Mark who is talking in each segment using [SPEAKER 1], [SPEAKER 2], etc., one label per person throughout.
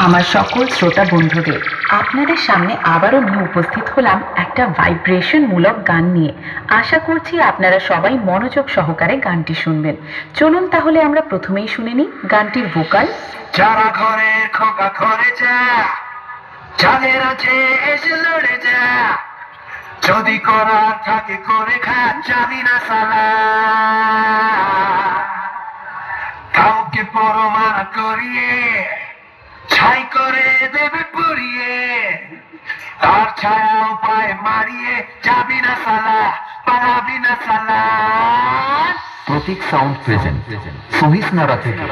[SPEAKER 1] আমার সকল শ্রোতা বন্ধুদের আপনাদের সামনে আবারও নিয়ে উপস্থিত হলাম একটা ভাইব্রেশন মূলক গান নিয়ে। আশা করছি আপনারা সবাই মনোযোগ সহকারে গানটি শুনবেন। চলুন তাহলে আমরা প্রথমেই শুনে নিই গানটির ভোকাল।
[SPEAKER 2] যারা ঘরের খোকা ঘরে যা, যাদের আছে এসে লড়ে যা, যদি করার থাকে করে খা, যাবি না সালা। কাউকে পরমানা করিয়ে ছাই করে দেবে পুড়িয়ে, তার ছায়া উপায় মারিয়ে যাবি না সালা, পালাবি না সালা।
[SPEAKER 3] প্রতীক সাউন্ড প্রেজেন্ট সহিসনারা থেকে।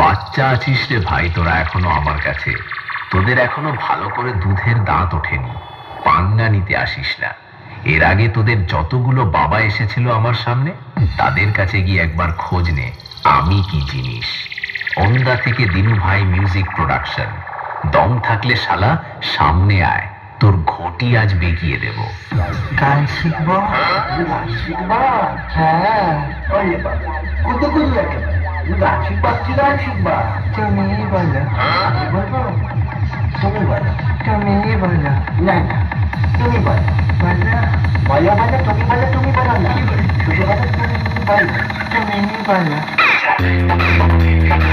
[SPEAKER 3] বাচ্চা আছিস রে ভাই তোরা এখনো আমার কাছে, তোদের এখনো ভালো করে দুধের দাঁত ওঠেনি, পাঙ্গা নিতে আসিস না। এর আগে তোদের যতগুলো বাবা এসেছিল আমার সামনে, তাদের কাছে গিয়ে একবার খোঁজ নে আমি কি জিনিস। ওন্দা থেকে দিনু ভাই মিউজিক প্রোডাকশন। দম থাকলে শালা সামনে আয়, তোর ঘটি আজ বেগিয়ে দেব।
[SPEAKER 2] গান শিখবো, হ্যাঁ কত কত গান শিখবা, কি গান শিখবা? তুমি বলো, আমি বলবো, তুমি বলো, তুমি বলো, না না তুমি বলো, বলো বলো বলো, তুমি বলো, তুমি বলো না, শুধু বলো তুমি বলো, তুমি বলো।